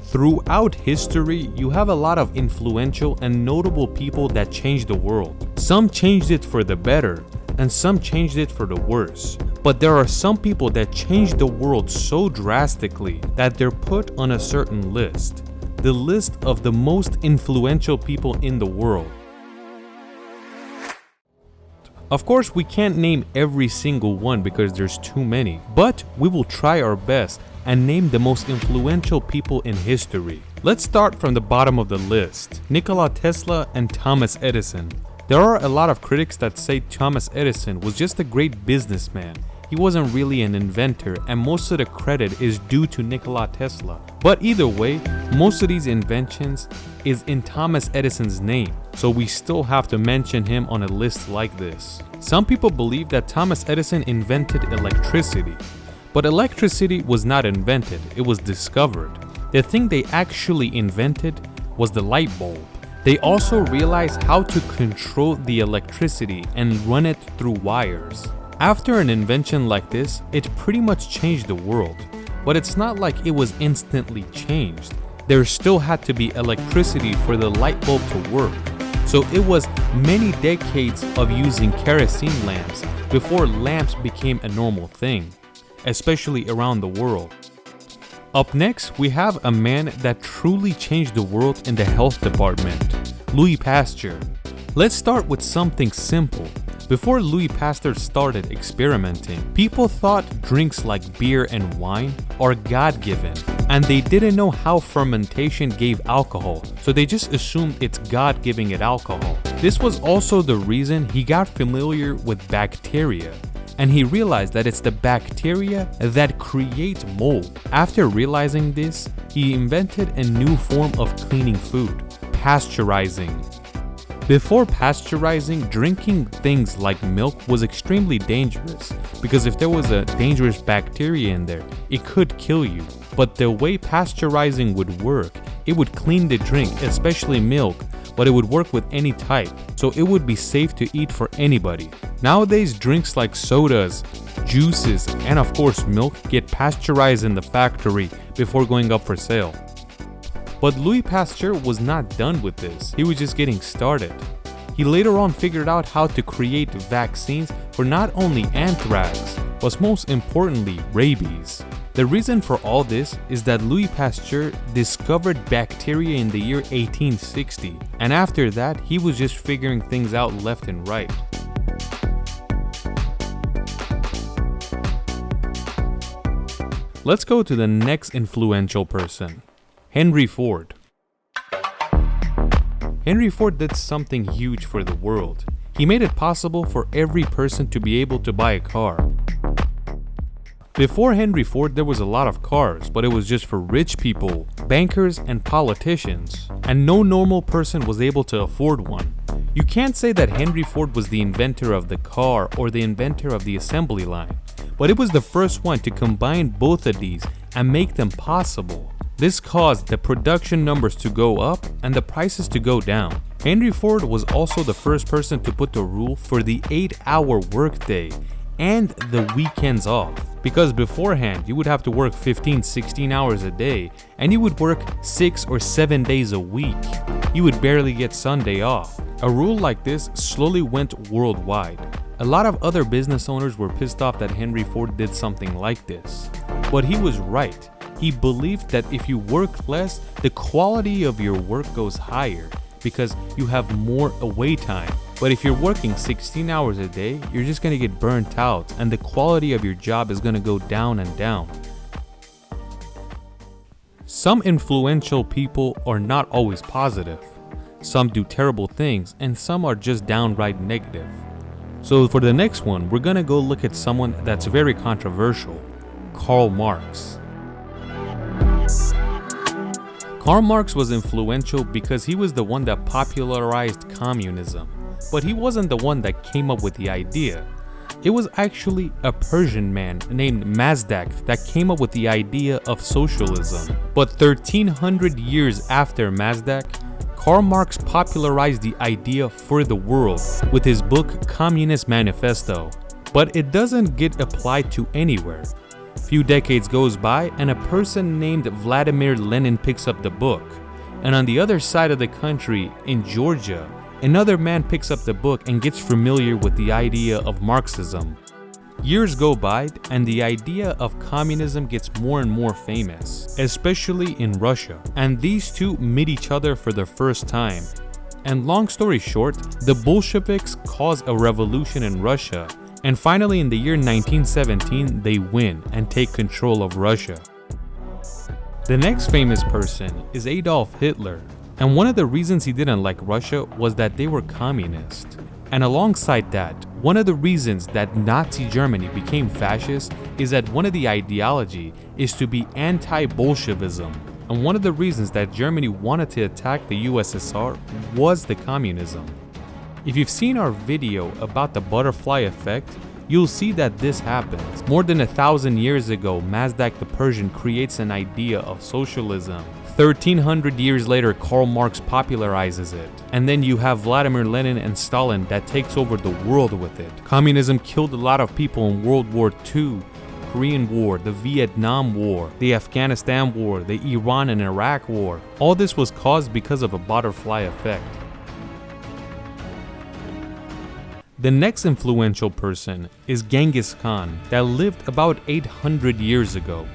Throughout history, you have a lot of influential and notable people that changed the world. Some changed it for the better, and some changed it for the worse. But there are some people that changed the world so drastically that they're put on a certain list. The list of the most influential people in the world. Of course, we can't name every single one because there's too many, but we will try our best and name the most influential people in history. Let's start from the bottom of the list. Nikola Tesla and Thomas Edison. There are a lot of critics that say Thomas Edison was just a great businessman. He wasn't really an inventor, and most of the credit is due to Nikola Tesla. But either way, most of these inventions is in Thomas Edison's name, so we still have to mention him on a list like this. Some people believe that Thomas Edison invented electricity, but electricity was not invented, it was discovered. The thing they actually invented was the light bulb. They also realized how to control the electricity and run it through wires. After an invention like this, it pretty much changed the world, but it's not like it was instantly changed. There still had to be electricity for the light bulb to work, so it was many decades of using kerosene lamps before lamps became a normal thing, especially around the world. Up next, we have a man that truly changed the world in the health department, Louis Pasteur. Let's start with something simple. Before Louis Pasteur started experimenting, people thought drinks like beer and wine are God-given, and they didn't know how fermentation gave alcohol, so they just assumed it's God giving it alcohol. This was also the reason he got familiar with bacteria, and he realized that it's the bacteria that create mold. After realizing this, he invented a new form of cleaning food, pasteurizing. Before pasteurizing, drinking things like milk was extremely dangerous because if there was a dangerous bacteria in there, it could kill you. But the way pasteurizing would work, it would clean the drink, especially milk, but it would work with any type, so it would be safe to eat for anybody. Nowadays, drinks like sodas, juices, and of course milk get pasteurized in the factory before going up for sale. But Louis Pasteur was not done with this, he was just getting started. He later on figured out how to create vaccines for not only anthrax, but most importantly, rabies. The reason for all this is that Louis Pasteur discovered bacteria in the year 1860, and after that, he was just figuring things out left and right. Let's go to the next influential person. Henry Ford. Henry Ford did something huge for the world. He made it possible for every person to be able to buy a car. Before Henry Ford, there was a lot of cars, but it was just for rich people, bankers, and politicians, and no normal person was able to afford one. You can't say that Henry Ford was the inventor of the car or the inventor of the assembly line, but it was the first one to combine both of these and make them possible. This caused the production numbers to go up and the prices to go down. Henry Ford was also the first person to put the rule for the 8-hour workday and the weekends off. Because beforehand, you would have to work 15-16 hours a day and you would work 6 or 7 days a week. You would barely get Sunday off. A rule like this slowly went worldwide. A lot of other business owners were pissed off that Henry Ford did something like this. But he was right. He believed that if you work less, the quality of your work goes higher because you have more away time. But if you're working 16 hours a day, you're just going to get burnt out and the quality of your job is going to go down and down. Some influential people are not always positive. Some do terrible things and some are just downright negative. So for the next one, we're going to go look at someone that's very controversial, Karl Marx. Karl Marx was influential because he was the one that popularized communism, but he wasn't the one that came up with the idea. It was actually a Persian man named Mazdak that came up with the idea of socialism. But 1300 years after Mazdak, Karl Marx popularized the idea for the world with his book Communist Manifesto. But it doesn't get applied to anywhere. Few decades goes by and a person named Vladimir Lenin picks up the book. And on the other side of the country, in Georgia, another man picks up the book and gets familiar with the idea of Marxism. Years go by and the idea of communism gets more and more famous, especially in Russia. And these two meet each other for the first time. And long story short, the Bolsheviks cause a revolution in Russia. And finally in the year 1917, they win and take control of Russia. The next famous person is Adolf Hitler. And one of the reasons he didn't like Russia was that they were communist. And alongside that, one of the reasons that Nazi Germany became fascist is that one of the ideology is to be anti-Bolshevism. And one of the reasons that Germany wanted to attack the USSR was the communism. If you've seen our video about the butterfly effect, you'll see that this happens. More than 1,000 years ago, Mazdak the Persian creates an idea of socialism. 1,300 years later, Karl Marx popularizes it. And then you have Vladimir Lenin and Stalin that takes over the world with it. Communism killed a lot of people in World War II, Korean War, the Vietnam War, the Afghanistan War, the Iran and Iraq War. All this was caused because of a butterfly effect. The next influential person is Genghis Khan that lived about 800 years ago.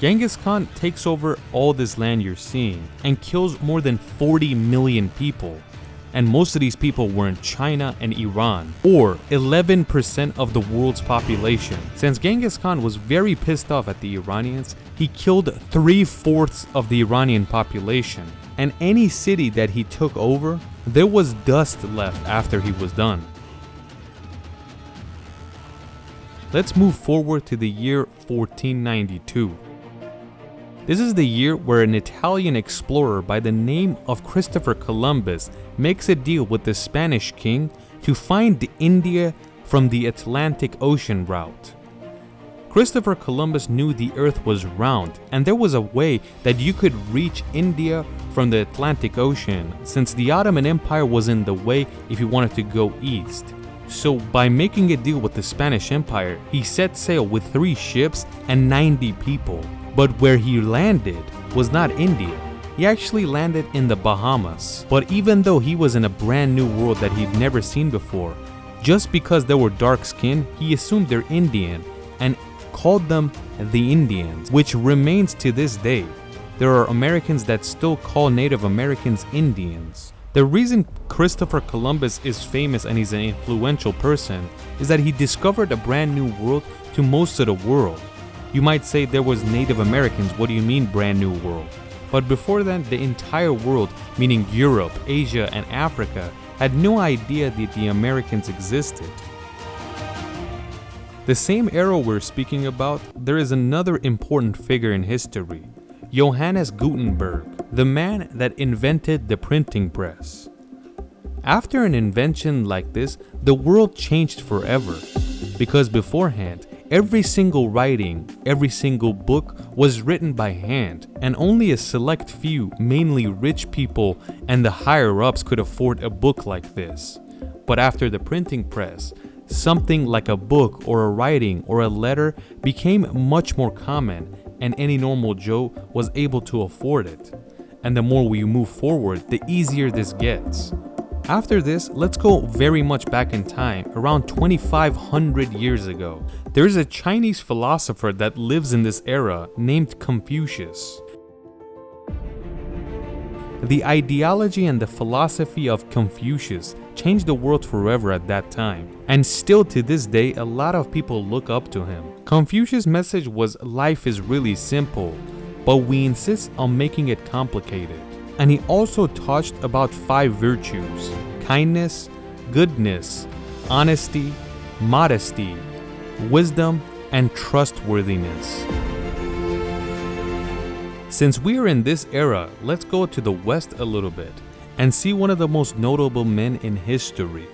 Genghis Khan takes over all this land you're seeing and kills more than 40 million people. And most of these people were in China and Iran, or 11% of the world's population. Since Genghis Khan was very pissed off at the Iranians, he killed 3/4 of the Iranian population. And any city that he took over, there was dust left after he was done. Let's move forward to the year 1492. This is the year where an Italian explorer by the name of Christopher Columbus makes a deal with the Spanish king to find India from the Atlantic Ocean route. Christopher Columbus knew the earth was round and there was a way that you could reach India from the Atlantic Ocean, since the Ottoman Empire was in the way if you wanted to go east. So by making a deal with the Spanish Empire, he set sail with 3 ships and 90 people. But where he landed was not India. He actually landed in the Bahamas. But even though he was in a brand new world that he'd never seen before, just because they were dark skinned, he assumed they're Indian and called them the Indians, which remains to this day. There are Americans that still call Native Americans Indians. The reason Christopher Columbus is famous and he's an influential person is that he discovered a brand new world to most of the world. You might say there was Native Americans, what do you mean brand new world? But before then, the entire world, meaning Europe, Asia, and Africa, had no idea that the Americans existed. The same era we're speaking about, there is another important figure in history, Johannes Gutenberg, the man that invented the printing press. After an invention like this, the world changed forever, because beforehand, every single writing, every single book was written by hand, and only a select few, mainly rich people and the higher-ups could afford a book like this. But after the printing press, something like a book or a writing or a letter became much more common, and any normal Joe was able to afford it. And the more we move forward, the easier this gets. After this, let's go very much back in time, around 2,500 years ago. There is a Chinese philosopher that lives in this era named Confucius. The ideology and the philosophy of Confucius changed the world forever at that time, and still to this day a lot of people look up to him. Confucius' message was life is really simple, but we insist on making it complicated. And he also taught about 5 virtues: kindness, goodness, honesty, modesty, wisdom, and trustworthiness. Since we are in this era, let's go to the West a little bit and see one of the most notable men in history,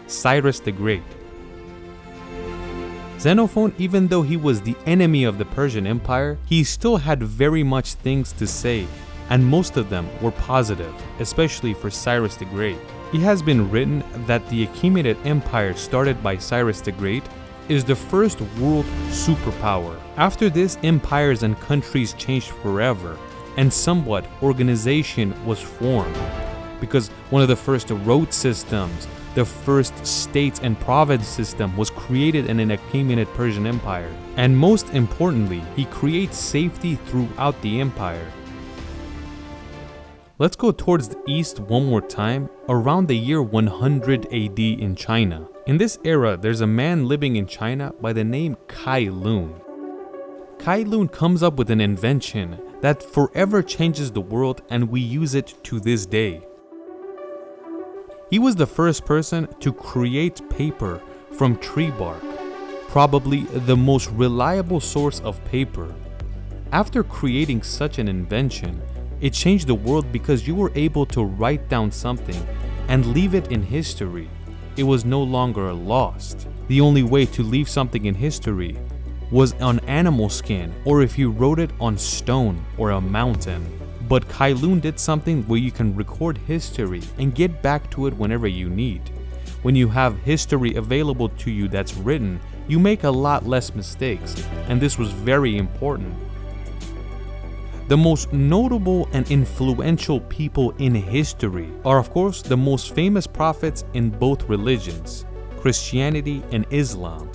Cyrus the Great. Xenophon, even though he was the enemy of the Persian Empire, he still had very much things to say and most of them were positive, especially for Cyrus the Great. It has been written that the Achaemenid Empire started by Cyrus the Great is the first world superpower. After this, empires and countries changed forever, and somewhat organization was formed, because one of the first road systems, the first states and province system was created in an Achaemenid Persian Empire. And most importantly, he creates safety throughout the empire. Let's go towards the east one more time, around the year 100 AD in China. In this era, there's a man living in China by the name Kyoon. Kyoon comes up with an invention that forever changes the world, and we use it to this day. He was the first person to create paper from tree bark, probably the most reliable source of paper. After creating such an invention, it changed the world because you were able to write down something and leave it in history. It was no longer lost. The only way to leave something in history was on animal skin, or if you wrote it on stone or a mountain. But Kyoon did something where you can record history and get back to it whenever you need. When you have history available to you that's written, you make a lot less mistakes, and this was very important. The most notable and influential people in history are, of course, the most famous prophets in both religions, Christianity and Islam.